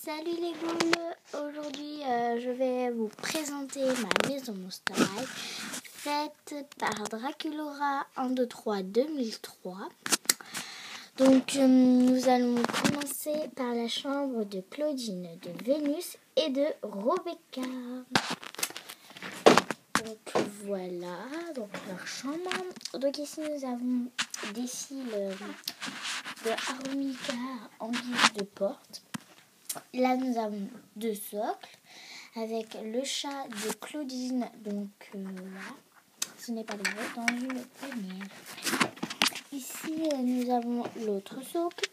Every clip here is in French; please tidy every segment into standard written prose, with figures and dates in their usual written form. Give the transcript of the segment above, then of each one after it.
Salut les ghouls, aujourd'hui je vais vous présenter ma maison Monster High faite par Draculaura 123 2003. Donc nous allons commencer par la chambre de Claudine, de Vénus et de Rebecca. Donc voilà, donc leur chambre. Donc ici nous avons des cils de Aromika en guise de porte. Là, nous avons deux socles avec le chat de Claudine. Donc, là, ce n'est pas drôle, dans une première. Ici, nous avons l'autre socle.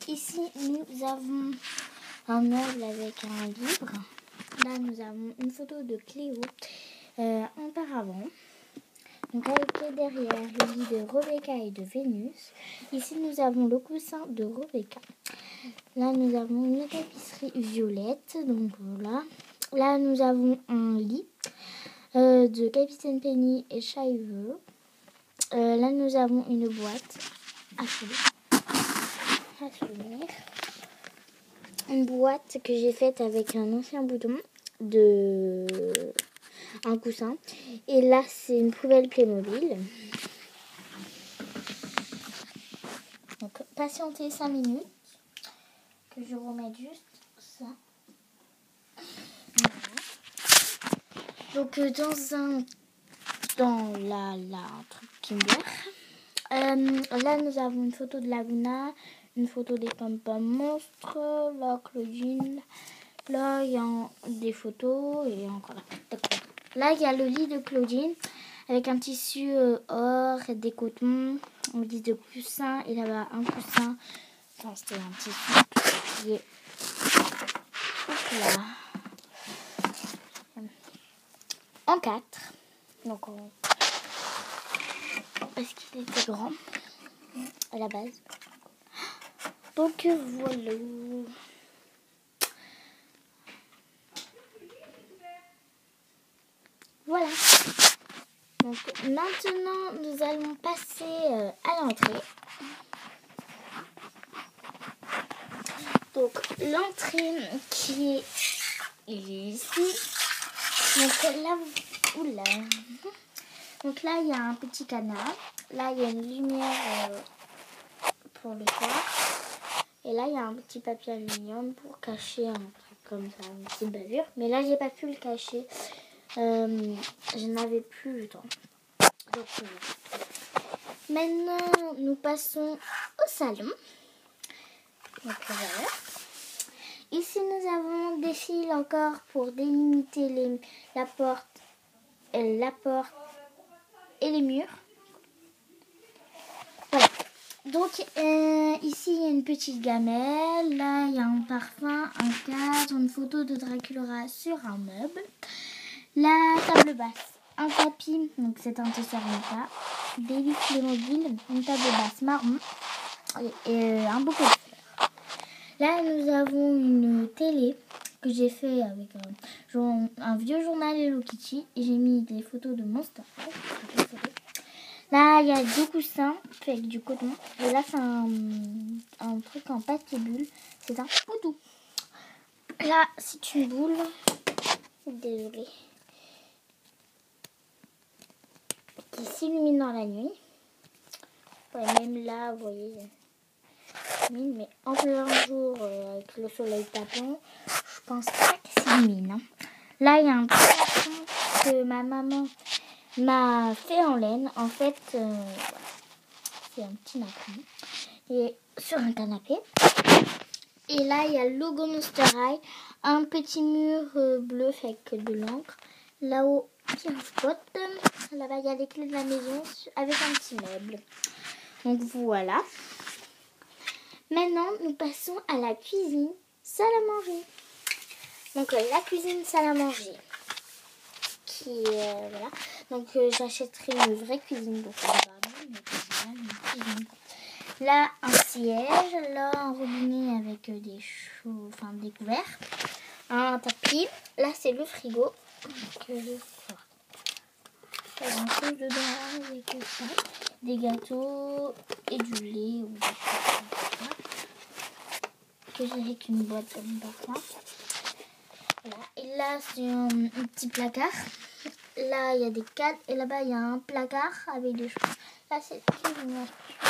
Ici, nous avons un meuble avec un livre. Là, nous avons une photo de Cléo en paravent. Donc, avec derrière le lit de Rebecca et de Vénus. Ici, nous avons le coussin de Rebecca. Là, nous avons une tapisserie violette. Donc, voilà. Là, nous avons un lit de Capitaine Penny et Chaive. Là, nous avons une boîte à souvenir. Une boîte que j'ai faite avec un ancien bouton de un coussin. Et là, c'est une poubelle Playmobil. Donc, patientez 5 minutes. Que je remette juste ça. Voilà. Donc, dans un truc Kinder. Là, nous avons une photo de Laguna, une photo des pom-pom monstres, là, Claudine. Là, il y a des photos et encore là. D'accord. Là, il y a le lit de Claudine avec un tissu or et des cotons. On dit de coussin et là-bas un coussin. Enfin, c'était un tissu qui est là. En 4. Donc, parce qu'il était grand à la base. Donc, voilà. Voilà. Donc, maintenant, nous allons passer à l'entrée. Donc, l'entrée qui est ici. Donc là, oula. Donc là, il y a un petit canard. Là, il y a une lumière pour le soir. Et là, il y a un petit papier aluminium pour cacher un truc comme ça, une petite bavure. Mais là, j'ai pas pu le cacher. Je n'avais plus le temps. Donc, maintenant, nous passons au salon. Donc voilà. Ici, nous avons des fils encore pour délimiter la porte et les murs. Voilà. Donc, ici, il y a une petite gamelle. Là, il y a un parfum, un cadre, une photo de Draculaura sur un meuble. La table basse, un tapis, donc c'est un Tesseracta, des vis Playmobil, une table basse marron et un bouquet de fleurs. Là, nous avons une télé que j'ai fait avec un vieux journal Hello Kitty et j'ai mis des photos de Monster High. Là, il y a deux coussins faits avec du coton. Et là, c'est un truc en papier bulle. C'est un poudou. Là, c'est une boule. Désolée. Qui s'illumine dans la nuit. Ouais, même là, vous voyez, mais en plein jour, avec le soleil tapant, je pense pas qu'il s'illumine. Hein. Là, il y a un petit que ma maman m'a fait en laine. En fait, voilà. C'est un petit napin. Et sur un canapé. Et là, il y a le logo Monster High. Un petit mur bleu fait avec de l'encre. Là-haut, il y a un spot. Là-bas, il y a les clés de la maison avec un petit meuble. Donc voilà. Maintenant, nous passons à la cuisine, salle à manger. Donc la cuisine, salle à manger. Qui voilà. Donc j'achèterai une vraie cuisine pour faire une cuisine. Là, un siège. Là, un robinet avec des couverts. Un tapis. Là, c'est le frigo. Donc, pas grand chose dedans, il y a que ça. Des gâteaux et du lait ou des choses comme ça. que j'ai avec une boîte comme parfois. Voilà. Et là, c'est un petit placard. Là, il y a des cadres. Et là-bas, il y a un placard avec des choses. Là, c'est je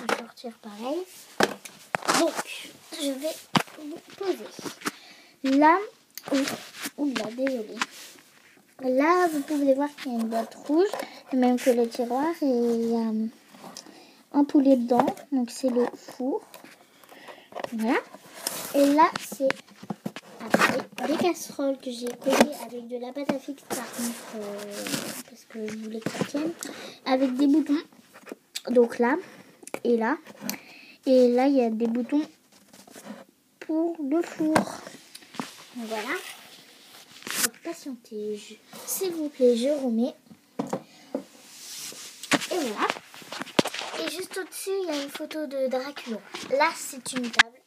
vais sortir pareil. Donc, je vais vous poser. Là, oula, désolé. Là, vous pouvez voir qu'il y a une boîte rouge, même que le tiroir, et il y a un poulet dedans. Donc, c'est le four. Voilà. Et là, c'est des casseroles que j'ai collées avec de la pâte à fixe parce que je voulais que ça tienne, avec des boutons. Donc là et là. Et là, il y a des boutons pour le four. Donc voilà. Donc patientez, s'il vous plaît, je remets. Et voilà. Et juste au-dessus, il y a une photo de Dracula. Là, c'est une table.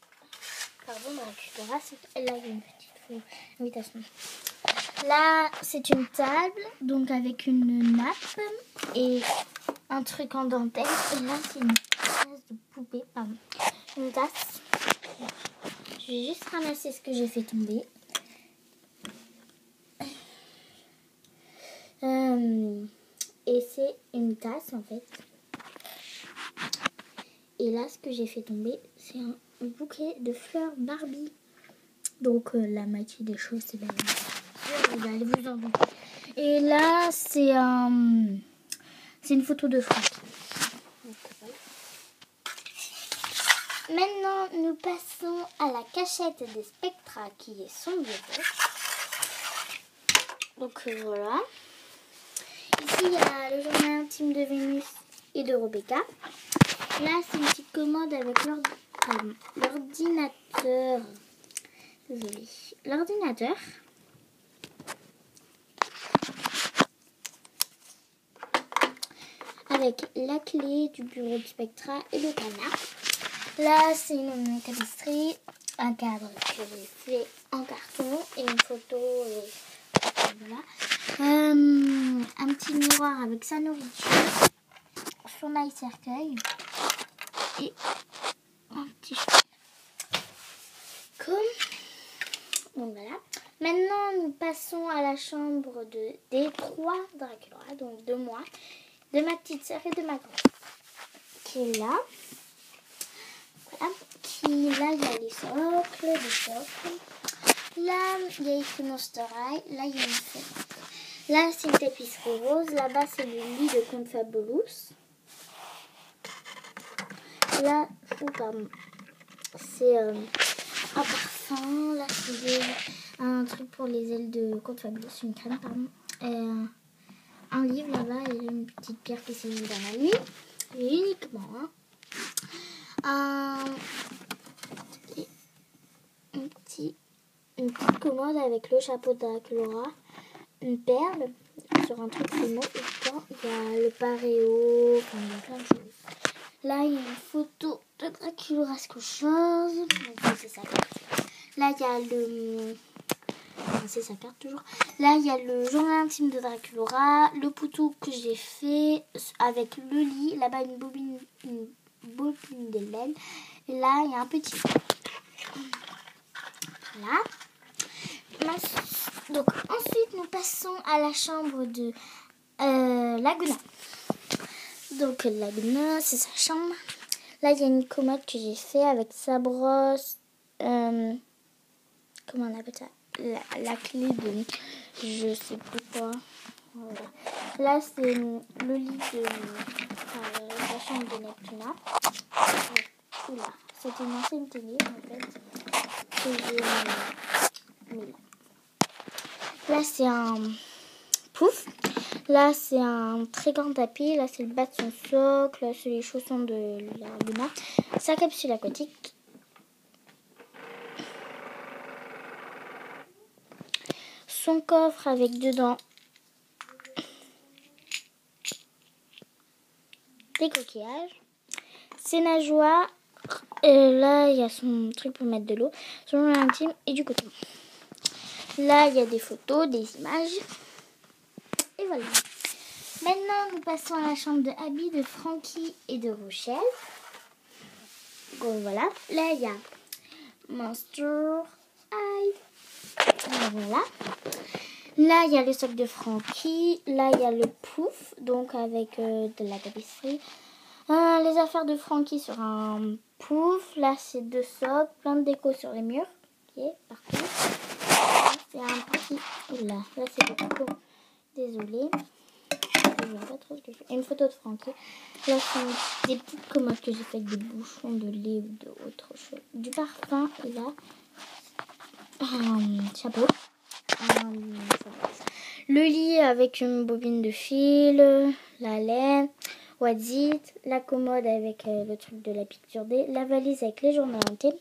Pardon, Dracula. Là, il y a une petite invitation. Là, c'est une table, donc avec une nappe et un truc en dentelle. Et là, c'est une tasse de poupée. Pardon. Une tasse. Je vais juste ramasser ce que j'ai fait tomber. Et c'est une tasse, en fait. Et là, ce que j'ai fait tomber, c'est un bouquet de fleurs Barbie. Donc, la moitié des choses, c'est bien. Vous allez vous en douter. Et là, c'est une photo de Franck. Maintenant, nous passons à la cachette des Spectra, qui est son bureau. Donc, voilà. Ici, il y a le journal intime de Vénus et de Rebecca. Là, c'est une petite commode avec l'ordinateur. Désolée. L'ordinateur. Avec la clé du bureau de Spectra et le canard. Là, c'est une tapisserie, un cadre que j'ai fait en carton et une photo. Voilà. Un petit miroir avec sa nourriture, son maille-cercueil et un petit comme. Donc voilà. Maintenant, nous passons à la chambre des trois Dracula, donc de moi, de ma petite sœur et de ma grande, qui est là. Voilà. Là, il y a les socles, Là, il y a écrit Monster High. Là, il y a une fête. Là, c'est une tapisserie rose. Là-bas, c'est le lit de Conte Fabulous. Là, pardon. C'est un parfum. Là, c'est un truc pour les ailes de Conte Fabulous. Une crème, pardon. Un livre là-bas et une petite pierre qui s'est mise dans la nuit. Et uniquement. Une petite commode avec le chapeau de Dracula, une perle sur un truc fumant et dedans il y a le paréo, enfin il y a plein de choses. Là il y a une photo de Dracula quelque chose, donc c'est sa carte. Là il y a le, c'est sa carte toujours. Là il y a le journal intime de Dracula, le poutou que j'ai fait avec le lit, là-bas une bobine d'Hélène. Et là il y a un petit. Voilà. Donc ensuite nous passons à la chambre de Laguna. Donc Laguna, c'est sa chambre. Là il y a une commode que j'ai fait avec sa brosse. Comment on appelle ça, la clé de je sais plus quoi. Voilà. Là c'est le lit de la chambre de Neptuna. Oula, c'était une ancienne télé en fait. Que j'ai mis là. Là, c'est un pouf. Là, c'est un très grand tapis. Là, c'est le bas de son socle. Là, c'est les chaussons de la Luna. Sa capsule aquatique. Son coffre avec dedans des coquillages. Ses nageoires. Là, il y a son truc pour mettre de l'eau. Son journal intime et du coton. Là, il y a des photos, des images. Et voilà. Maintenant, nous passons à la chambre de Abby, de Frankie et de Rochelle. Donc voilà. Là, il y a Monster High. Et voilà. Là, il y a le socle de Frankie. Là, il y a le pouf, donc avec de la tapisserie. Les affaires de Frankie sur un pouf. Là, c'est 2 socles, plein de déco sur les murs. Ok, partout. C'est un petit... Oula, là, c'est le coco. Désolée. Je vois pas trop ce que je fais. Et une photo de Frankie. Là, c'est des petites commodes que j'ai fait avec des bouchons de lait ou d'autres choses. Du parfum, et là, un chapeau. Le lit avec une bobine de fil, la laine, what's it, la commode avec le truc de la picture D, la valise avec les journaux intimes.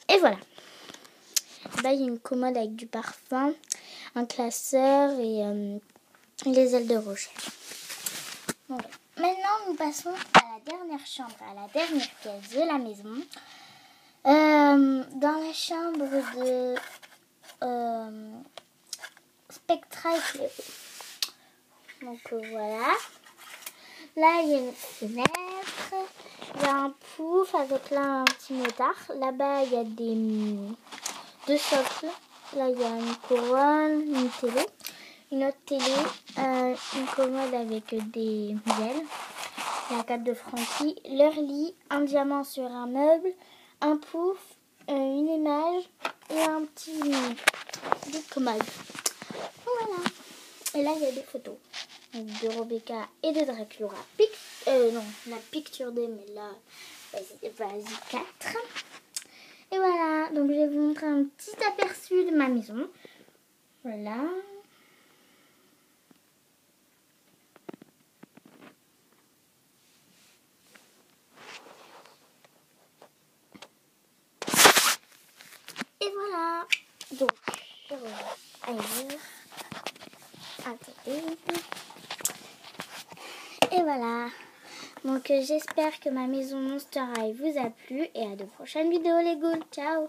Et voilà. Là, il y a une commode avec du parfum, un classeur et les ailes de recherche. Voilà. Maintenant, nous passons à la dernière chambre, à la dernière pièce de la maison. Dans la chambre de Spectra et Cléo. Donc voilà. Là, il y a une fenêtre. Il y a un pouf avec là un petit motard. Là-bas, il y a deux socles. Là, il y a une couronne, une télé. Une autre télé, une commode avec des ailes. La carte de Frankie. Leur lit, un diamant sur un meuble. Un pouf, une image et un petit des commodes. Voilà. Et là, il y a des photos de Rebecca et de Dracula. Non, la picture D, mais là, vas-y 4. Et voilà, donc je vais vous montrer un petit aperçu de ma maison. Voilà. Et voilà. Donc, je reviens ailleurs. Attendez. Et voilà. Donc j'espère que ma maison Monster High vous a plu et à de prochaines vidéos les ghouls. Ciao.